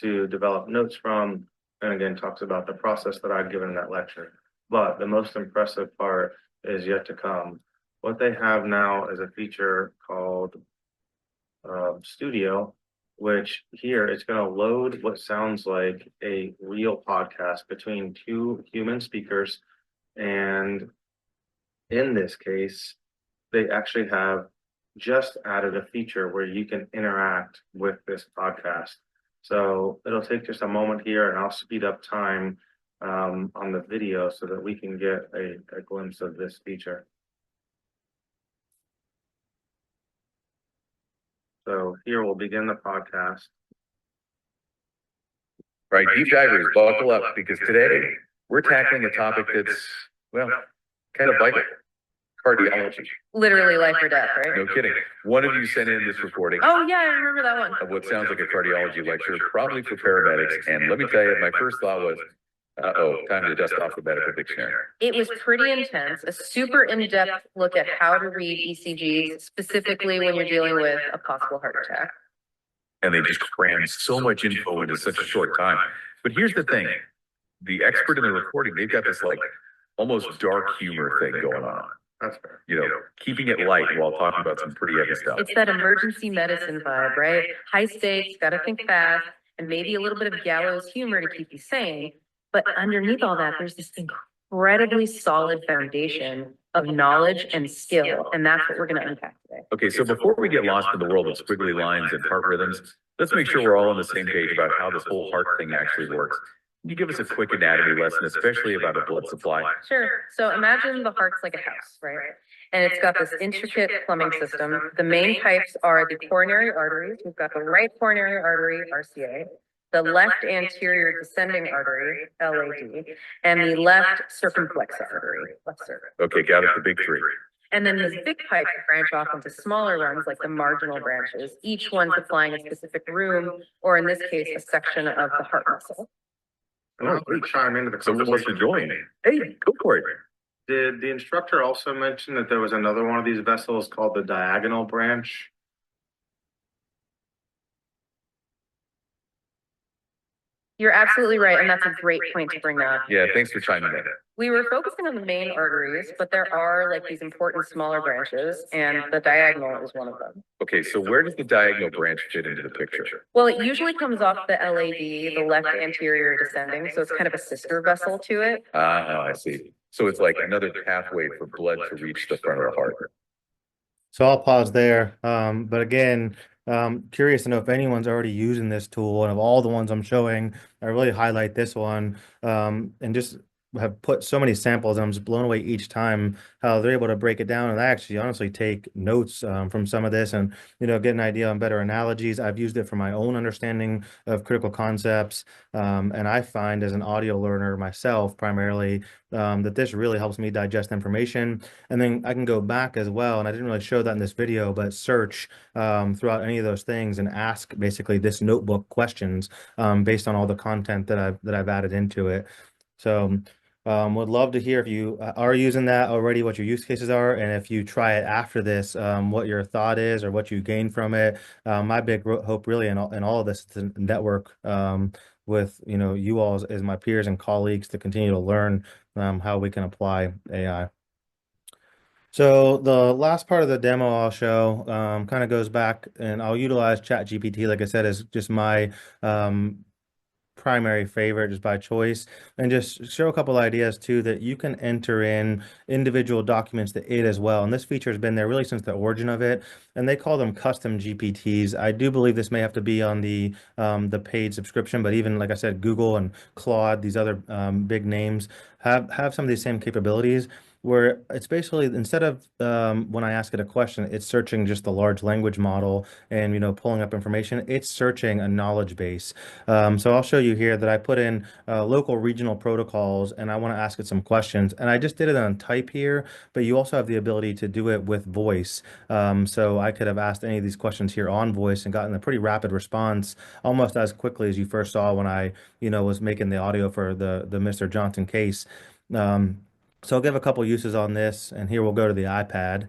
to develop notes from, and again, talks about the process that I've given in that lecture. But the most impressive part is yet to come. What they have now is a feature called Studio, which here it's going to load what sounds like a real podcast between two human speakers. And in this case, they actually have just added a feature where you can interact with this podcast. So it'll take just a moment here and I'll speed up time on the video so that we can get a glimpse of this feature. So here we'll begin the podcast. Right, deep divers, buckle up, because today we're tackling a topic that's, well, kind of vital. Cardiology. Literally life or death, right? No kidding. One of you sent in this recording Oh yeah, I remember that one. of what sounds like a cardiology lecture, probably for paramedics. And let me tell you, my first thought was, time to dust off the medical dictionary. It was pretty intense, a super in-depth look at how to read ECGs, specifically when you're dealing with a possible heart attack. And they just crammed so much info into such a short time. But here's the thing, the expert in the recording, they've got this like almost dark humor thing going on. That's fair. You know, keeping it light while talking about some pretty heavy stuff. It's that emergency medicine vibe, right? High stakes, gotta think fast, and maybe a little bit of gallows humor to keep you sane. But underneath all that, there's this incredibly solid foundation of knowledge and skill, and that's what we're gonna unpack today. Okay, so before we get lost in the world of squiggly lines and heart rhythms, let's make sure we're all on the same page about how this whole heart thing actually works. Can you give us a quick anatomy lesson, especially about a blood supply? Sure. So imagine the heart's like a house, right? And it's got this intricate plumbing system. The main pipes are the coronary arteries. We've got the right coronary artery, RCA, the left anterior descending artery, LAD, and the left circumflex artery, left circ. Okay, got it, the big three. And then these big pipes branch off into smaller ones, like the marginal branches, each one supplying a specific room, or in this case, a section of the heart muscle. And I'll chime into the Someone wants to conversation. join. Hey, go for it. Did the instructor also mention that there was another one of these vessels called the diagonal branch? You're absolutely right, and that's a great point to bring up. Yeah, thanks for chiming in. We were focusing on the main arteries, but there are like these important smaller branches, and the diagonal is one of them. Okay, so where does the diagonal branch fit into the picture? Well, it usually comes off the LAD, the left anterior descending, so it's kind of a sister vessel to it. Ah, I see. So it's like another pathway for blood to reach the front of the heart. So I'll pause there. But again, curious to know if anyone's already using this tool. And of all the ones I'm showing, I really highlight this one, and just have put so many samples. And I'm just blown away each time how they're able to break it down. And I actually honestly take notes from some of this and, get an idea on better analogies. I've used it for my own understanding of critical concepts. And I find as an audio learner myself, primarily, that this really helps me digest information. And then I can go back as well, and I didn't really show that in this video, but search throughout any of those things and ask basically this notebook questions based on all the content that I've added into it. So would love to hear if you are using that already, what your use cases are, and if you try it after this, what your thought is or what you gain from it. My big hope really in all of this is to network with you all as my peers and colleagues to continue to learn how we can apply AI. So the last part of the demo I'll show kind of goes back, and I'll utilize ChatGPT, like I said, as just my primary favorite just by choice, and just show a couple ideas too that you can enter in individual documents to it as well. And this feature has been there really since the origin of it, and they call them custom GPTs. I do believe this may have to be on the paid subscription, but even like I said, Google and Claude, these other big names have some of these same capabilities, where it's basically instead of when I ask it a question, it's searching just the large language model and pulling up information. It's searching a knowledge base. So I'll show you here that I put in local regional protocols, and I want to ask it some questions. And I just did it on type here, but you also have the ability to do it with voice. So I could have asked any of these questions here on voice and gotten a pretty rapid response, almost as quickly as you first saw when I was making the audio for the Mr. Johnson case. So I'll give a couple uses on this, and here we'll go to the iPad.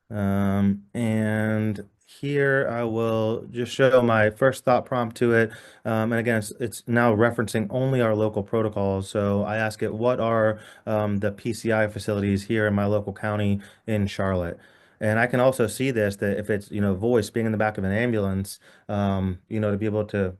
And here I will just show my first thought prompt to it. And again, it's now referencing only our local protocols. So I ask it, what are the PCI facilities here in my local county in Charlotte? And I can also see this, that if it's, voice being in the back of an ambulance, to be able to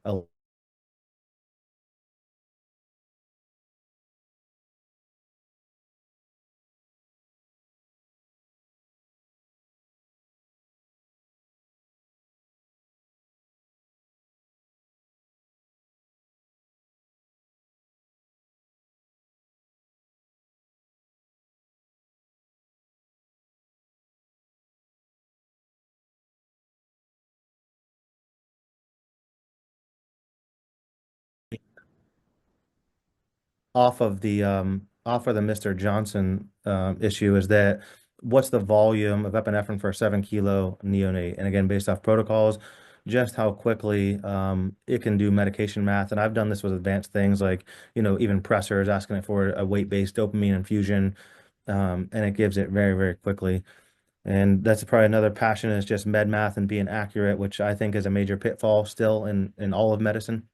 off of the Mr. Johnson issue is that what's the volume of epinephrine for a 7 kilo neonate? And again, based off protocols, just how quickly it can do medication math. And I've done this with advanced things like, even pressors, asking it for a weight-based dopamine infusion, and it gives it very, very quickly. And that's probably another passion, is just med math and being accurate, which I think is a major pitfall still in all of medicine.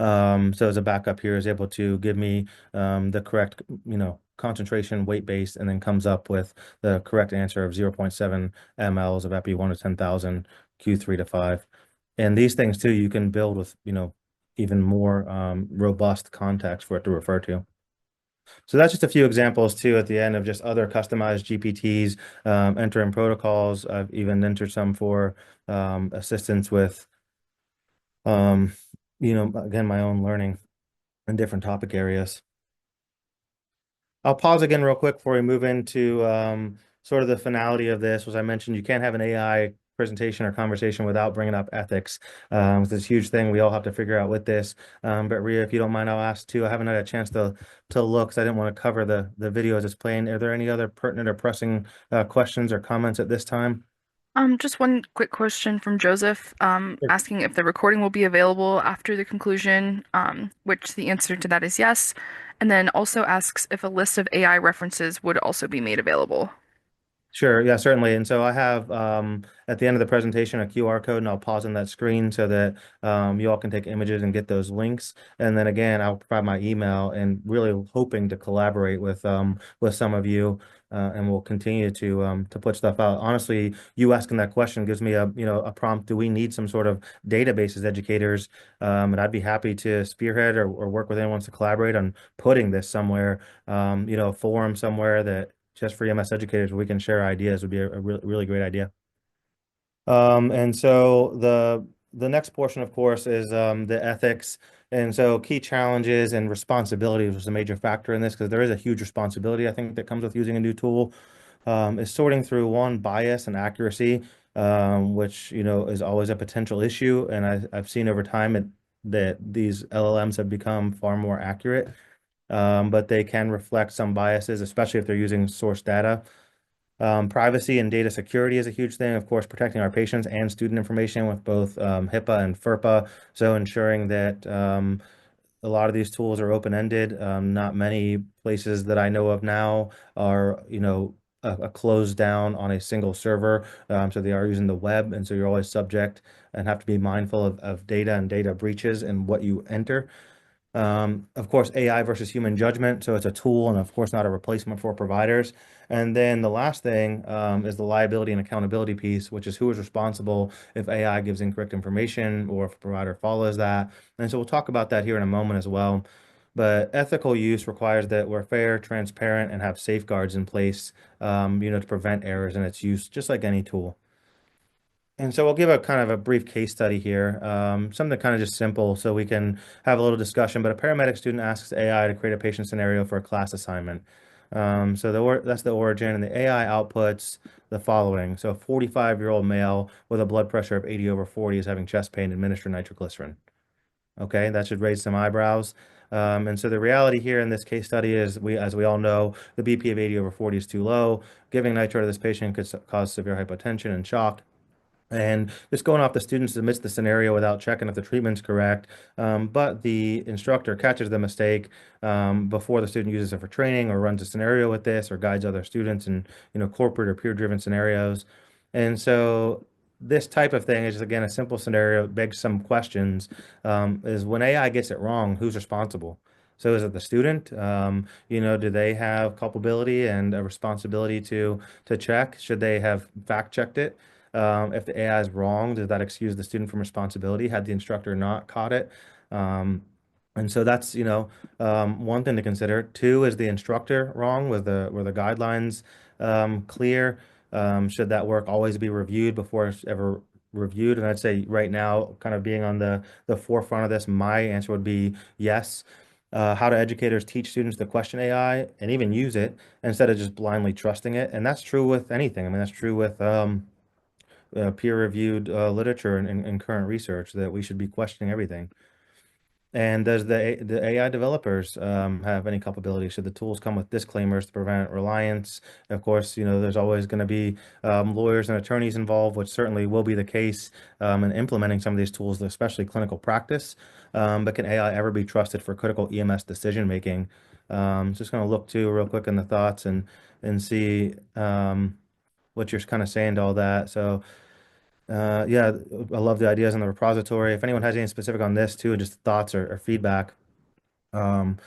So as a backup here is able to give me the correct, concentration, weight based, and then comes up with the correct answer of 0.7 mLs of epi 1 to 10,000 Q3 to 5. And these things too, you can build with, even more robust context for it to refer to. So that's just a few examples too at the end of just other customized GPTs, entering protocols. I've even entered some for assistance with again, my own learning in different topic areas. I'll pause again real quick before we move into sort of the finality of this. As I mentioned, you can't have an AI presentation or conversation without bringing up ethics. It's this huge thing we all have to figure out with this. But Rhea, if you don't mind, I'll ask too. I haven't had a chance to look, because I didn't want to cover the video as it's playing. Are there any other pertinent or pressing questions or comments at this time? Just one quick question from Joseph, Sure. asking if the recording will be available after the conclusion, which the answer to that is yes. And then also asks if a list of AI references would also be made available. Sure, yeah, certainly. And so I have at the end of the presentation a QR code, and I'll pause on that screen so that you all can take images and get those links. And then again, I'll provide my email, and really hoping to collaborate with some of you, and we'll continue to put stuff out. Honestly, you asking that question gives me a prompt. Do we need some sort of database as educators? And I'd be happy to spearhead or work with anyone who wants to collaborate on putting this somewhere, a forum somewhere that just for EMS educators, we can share ideas would be a really great idea. And so the next portion, of course, is the ethics. And so key challenges and responsibilities was a major factor in this because there is a huge responsibility, I think, that comes with using a new tool. Is sorting through one bias and accuracy, which is always a potential issue. And I've seen over time that these LLMs have become far more accurate, but they can reflect some biases, especially if they're using source data. Privacy and data security is a huge thing. Of course, protecting our patients and student information with both HIPAA and FERPA. So ensuring that a lot of these tools are open-ended. Not many places that I know of now are, a closed down on a single server. So they are using the web, and so you're always subject and have to be mindful of data and data breaches and what you enter. Of course, AI versus human judgment. So it's a tool and, of course, not a replacement for providers. And then the last thing is the liability and accountability piece, which is who is responsible if AI gives incorrect information or if a provider follows that. And so we'll talk about that here in a moment as well. But ethical use requires that we're fair, transparent, and have safeguards in place, to prevent errors in its use, just like any tool. And so we'll give a kind of a brief case study here, something kind of just simple so we can have a little discussion. But a paramedic student asks AI to create a patient scenario for a class assignment. That's the origin, and the AI outputs the following. So a 45-year-old male with a blood pressure of 80/40 is having chest pain, administer nitroglycerin. Okay, that should raise some eyebrows. And so the reality here in this case study is, as we all know, the BP of 80/40 is too low. Giving nitro to this patient could cause severe hypotension and shock. And just going off the student submits the scenario without checking if the treatment's correct. But the instructor catches the mistake before the student uses it for training or runs a scenario with this or guides other students in corporate or peer-driven scenarios. And so this type of thing is just, again, a simple scenario, begs some questions. Is when AI gets it wrong, who's responsible? So is it the student? Do they have culpability and a responsibility to check? Should they have fact checked it? If the AI is wrong, does that excuse the student from responsibility had the instructor not caught it? And so that's, one thing to consider. Two, is the instructor wrong? Were the guidelines clear? Should that work always be reviewed before it's ever reviewed? And I'd say right now, kind of being on the forefront of this, my answer would be yes. How do educators teach students to question AI and even use it instead of just blindly trusting it? And that's true with anything. I mean, that's true with peer-reviewed literature and current research, that we should be questioning everything. And does the AI developers have any culpability? Should the tools come with disclaimers to prevent reliance? Of course, there's always going to be lawyers and attorneys involved, which certainly will be the case in implementing some of these tools, especially clinical practice. But can AI ever be trusted for critical EMS decision making? Just going to look to real quick in the thoughts and see what you're kind of saying to all that. So. Yeah, I love the ideas in the repository. If anyone has any specific on this too, and just thoughts or feedback. Um,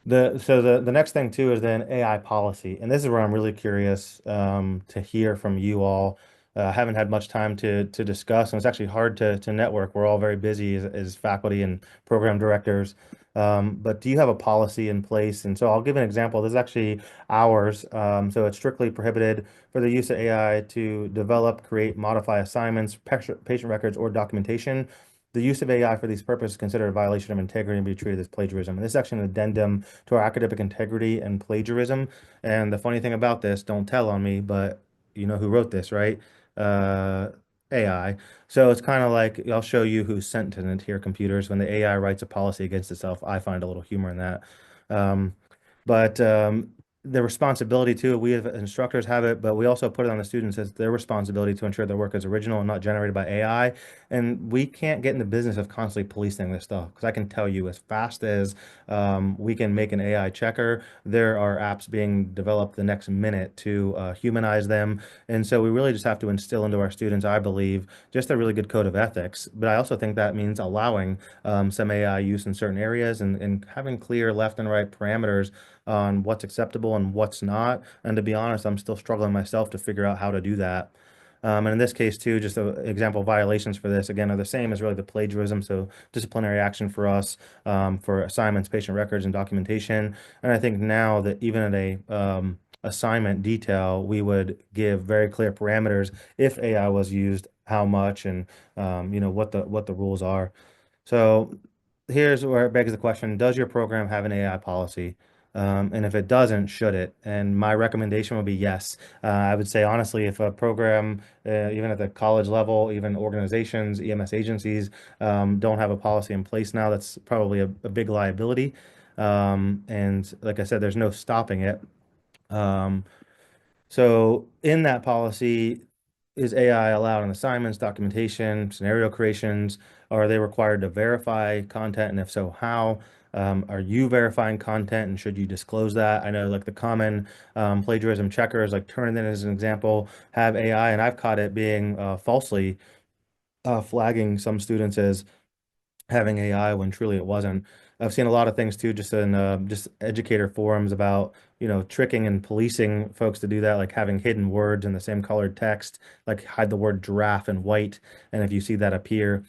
the next thing too is then AI policy, and this is where I'm really curious to hear from you all. I haven't had much time to discuss, and it's actually hard to network. We're all very busy as faculty and program directors. But do you have a policy in place? And so I'll give an example. This is actually ours. So it's strictly prohibited for the use of AI to develop, create, modify assignments, patient records, or documentation. The use of AI for these purposes is considered a violation of integrity and be treated as plagiarism. And this is actually an addendum to our academic integrity and plagiarism. And the funny thing about this, don't tell on me, but you know who wrote this, right? Uh, AI. So it's kind of like, I'll show you who's sentient here, computers. When the AI writes a policy against itself, I find a little humor in that. Um, but the responsibility too. We as instructors have it, but we also put it on the students as their responsibility to ensure their work is original and not generated by AI. And we can't get in the business of constantly policing this stuff because I can tell you, as fast as we can make an AI checker, there are apps being developed the next minute to humanize them. And so we really just have to instill into our students, I believe, just a really good code of ethics. But I also think that means allowing some AI use in certain areas and having clear left and right parameters on what's acceptable and what's not. And to be honest, I'm still struggling myself to figure out how to do that. And in this case, too, just an example violations for this, again, are the same as really the plagiarism. So disciplinary action for us for assignments, patient records, and documentation. And I think now that even at a assignment detail, we would give very clear parameters if AI was used, how much, and what the rules are. So here's where it begs the question, does your program have an AI policy? And if it doesn't, should it? And my recommendation would be yes. I would say honestly, if a program, even at the college level, even organizations, EMS agencies, don't have a policy in place now, that's probably a big liability. And like I said, there's no stopping it. Um, so in that policy, is AI allowed in assignments, documentation, scenario creations? Are they required to verify content? And if so, how? Are you verifying content and should you disclose that? I know like the common plagiarism checkers, like Turnitin as an example, have AI, and I've caught it being falsely flagging some students as having AI when truly it wasn't. I've seen a lot of things too, just in just educator forums about, tricking and policing folks to do that, like having hidden words in the same colored text, like hide the word giraffe in white. And if you see that appear,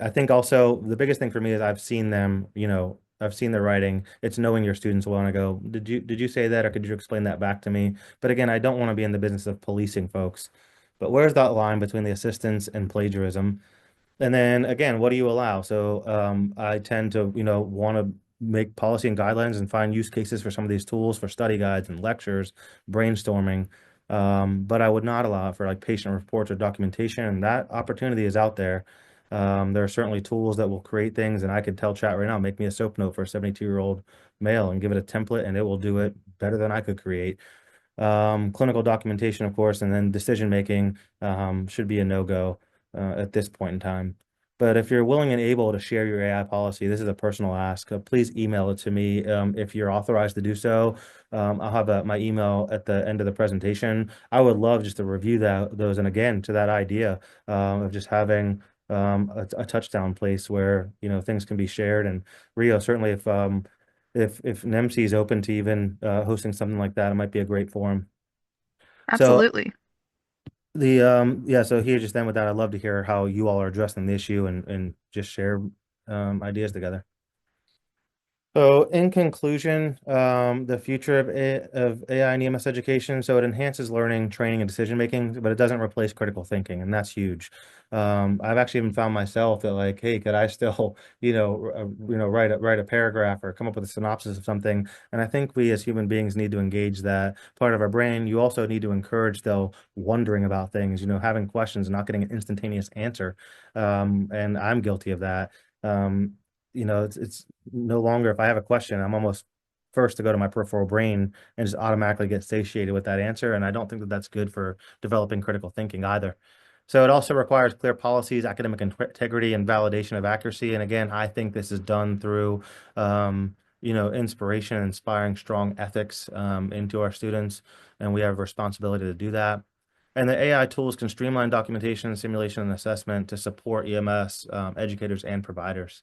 I think also the biggest thing for me is I've seen them, I've seen their writing. It's knowing your students well, and I go, did you say that, or could you explain that back to me? But again, I don't want to be in the business of policing folks. But where's that line between the assistance and plagiarism? And then again, what do you allow? So I tend to, want to make policy and guidelines and find use cases for some of these tools for study guides and lectures, brainstorming. But I would not allow it for like patient reports or documentation. And that opportunity is out there. There are certainly tools that will create things, and I could tell chat right now, make me a soap note for a 72-year-old male and give it a template, and it will do it better than I could create. Clinical documentation, of course, and then decision making should be a no-go at this point in time. But if you're willing and able to share your AI policy, this is a personal ask. Please email it to me if you're authorized to do so. I'll have my email at the end of the presentation. I would love just to review those. And again, to that idea of just having a touchdown place where things can be shared. And Rio, certainly if NAEMSE is open to even hosting something like that, it might be a great forum. So Absolutely. so here just then with that, I'd love to hear how you all are addressing the issue and just share ideas together. So in conclusion, the future of AI and EMS education, so it enhances learning, training, and decision making, but it doesn't replace critical thinking, and that's huge. I've actually even found myself that like, hey, could I still, write a paragraph or come up with a synopsis of something? And I think we as human beings need to engage that part of our brain. You also need to encourage though wondering about things, having questions and not getting an instantaneous answer. And I'm guilty of that. It's no longer, if I have a question, I'm almost first to go to my peripheral brain and just automatically get satiated with that answer. And I don't think that that's good for developing critical thinking either. So it also requires clear policies, academic integrity, and validation of accuracy. And again, I think this is done through, inspiration, inspiring strong ethics into our students. And we have a responsibility to do that. And the AI tools can streamline documentation, simulation, and assessment to support EMS educators and providers.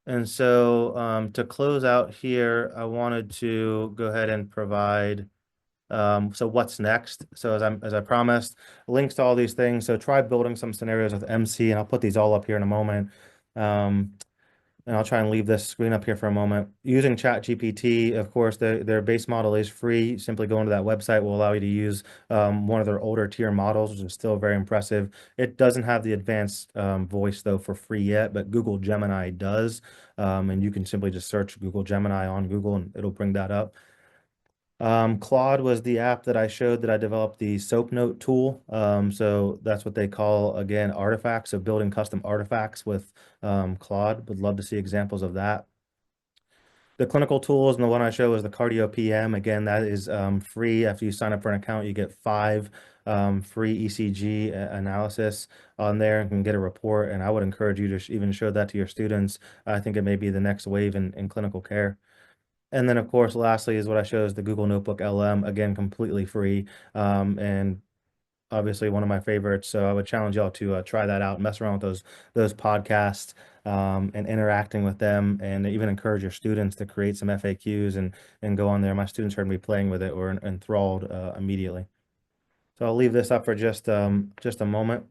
And so to close out here, I wanted to go ahead and provide so what's next. So as I promised, links to all these things. So try building some scenarios with MC, and I'll put these all up here in a moment. And I'll try and leave this screen up here for a moment. Using ChatGPT, of course, their base model is free. Simply going to that website will allow you to use one of their older tier models, which is still very impressive. It doesn't have the advanced voice, though, for free yet, but Google Gemini does. And you can simply just search Google Gemini on Google, and it'll bring that up. Claude was the app that I showed that I developed the Soap Note tool. So that's what they call, again, artifacts. So building custom artifacts with Claude. Would love to see examples of that. The clinical tools and the one I show is the Cardio PM. Again, that is free. After you sign up for an account, you get 5 free ECG analysis on there and can get a report. And I would encourage you to even show that to your students. I think it may be the next wave in clinical care. And then, of course, lastly is what I show is the Google Notebook LM. Again, completely free. And obviously one of my favorites. So I would challenge y'all to try that out, mess around with those podcasts and interacting with them, and even encourage your students to create some FAQs and go on there. My students heard me playing with it or enthralled immediately. So I'll leave this up for just a moment.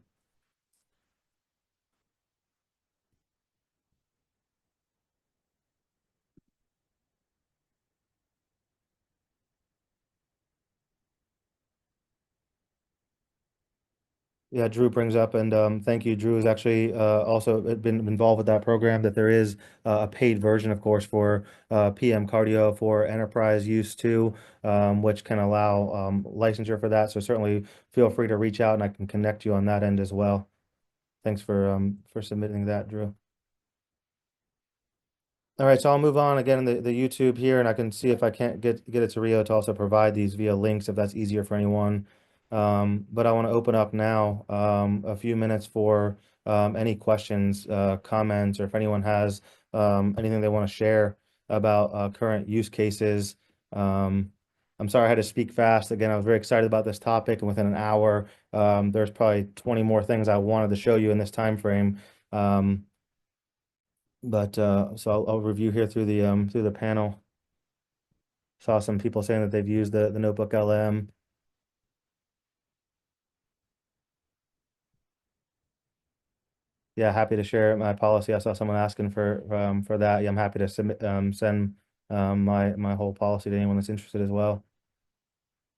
Yeah, Drew brings up, and thank you. Drew has actually also been involved with that program, that there is a paid version, of course, for PM cardio for enterprise use too, which can allow licensure for that. So certainly feel free to reach out and I can connect you on that end as well. Thanks for submitting that, Drew. All right, so I'll move on again in the YouTube here, and I can see if I can't get it to Rio to also provide these via links if that's easier for anyone. But I want to open up now a few minutes for any questions, comments, or if anyone has anything they want to share about current use cases. I'm sorry I had to speak fast. Again, I was very excited about this topic, and within an hour, there's probably 20 more things I wanted to show you in this time frame. But so I'll review here through the panel. Saw some people saying that they've used the Notebook LM. Yeah, happy to share my policy. I saw someone asking for that. Yeah, I'm happy to send my whole policy to anyone that's interested as well.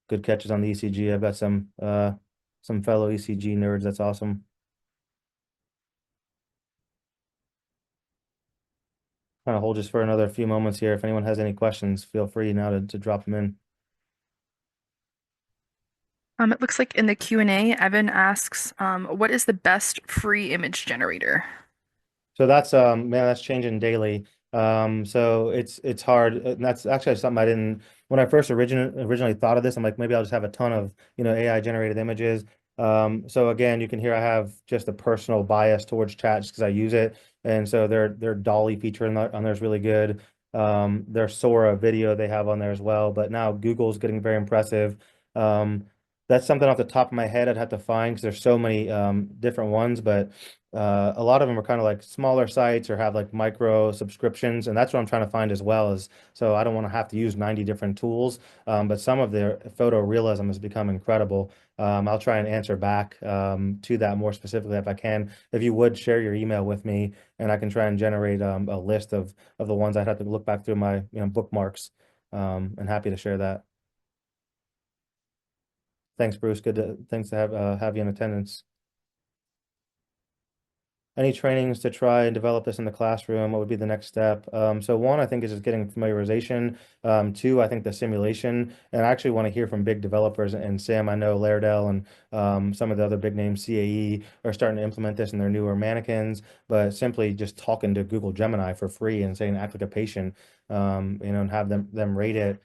Good catches on the ECG. I've got some fellow ECG nerds. That's awesome. Kind of hold just for another few moments here. If anyone has any questions, feel free now to drop them in. It looks like in the Q&A, Evan asks, what is the best free image generator? So that's man, that's changing daily. So it's hard. And that's actually something I didn't when I first originally thought of this. I'm like, maybe I'll just have a ton of AI generated images. So again, you can hear I have just a personal bias towards chat just because I use it, and so their Dolly feature on there is really good. Their Sora video they have on there as well. But now Google's getting very impressive. That's something off the top of my head I'd have to find because there's so many different ones, but a lot of them are kind of like smaller sites or have like micro subscriptions, and that's what I'm trying to find as well. Is so I don't want to have to use 90 different tools, but some of their photo realism has become incredible. I'll try and answer back to that more specifically if I can. If you would share your email with me, and I can try and generate a list of the ones I'd have to look back through my bookmarks, and happy to share that. Thanks, Bruce. Thanks to have you in attendance. Any trainings to try and develop this in the classroom? What would be the next step? So one, I think, is just getting familiarization. Two, I think the simulation, and I actually want to hear from big developers. And Sam, I know Lairdell and some of the other big names, CAE, are starting to implement this in their newer mannequins. But simply just talking to Google Gemini for free and saying act like a patient, and have them rate it.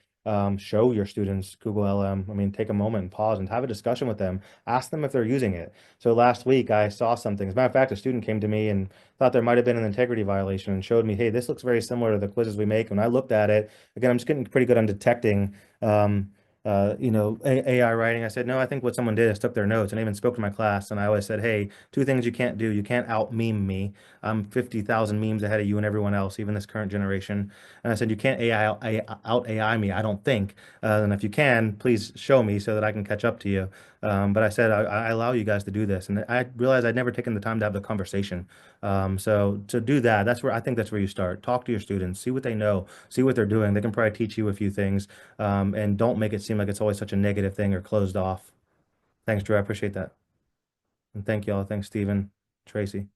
Show your students Google LM. I mean, take a moment and pause and have a discussion with them. Ask them if they're using it. So last week I saw something. As a matter of fact, a student came to me and thought there might have been an integrity violation and showed me, hey, this looks very similar to the quizzes we make. When I looked at it, again, I'm just getting pretty good on detecting, AI writing. I said, no, I think what someone did is took their notes, and I even spoke to my class. And I always said, hey, 2 things you can't do. You can't out meme me. I'm 50,000 memes ahead of you and everyone else, even this current generation. And I said, you can't out AI me, I don't think. And if you can, please show me so that I can catch up to you. But I said, I allow you guys to do this. And I realized I'd never taken the time to have the conversation. So to do that, I think that's where you start. Talk to your students, see what they know, see what they're doing. They can probably teach you a few things, and don't make it seem like it's always such a negative thing or closed off. Thanks, Drew. I appreciate that. And thank y'all. Thanks, Stephen, Tracy.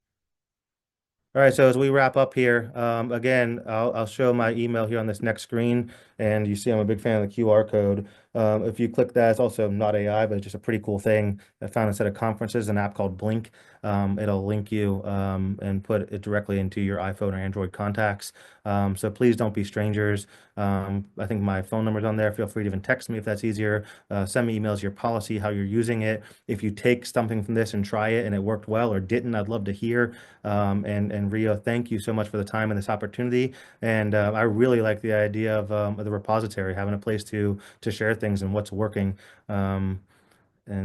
All right, so as we wrap up here, again, I'll show my email here on this next screen, and you see I'm a big fan of the QR code. If you click that, it's also not AI, but it's just a pretty cool thing. I found instead of conferences, an app called Blink. It'll link you and put it directly into your iPhone or Android contacts. So please don't be strangers. I think my phone number's on there. Feel free to even text me if that's easier. Send me emails, your policy, how you're using it. If you take something from this and try it and it worked well or didn't, I'd love to hear. And Rio, thank you so much for the time and this opportunity. And I really like the idea of the repository, having a place to share things and what's working. And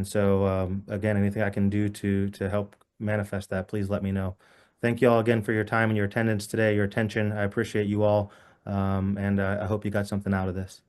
so again, anything I can do to help manifest that, please let me know. Thank you all again for your time and your attendance today, your attention. I appreciate you all. And I hope you got something out of this.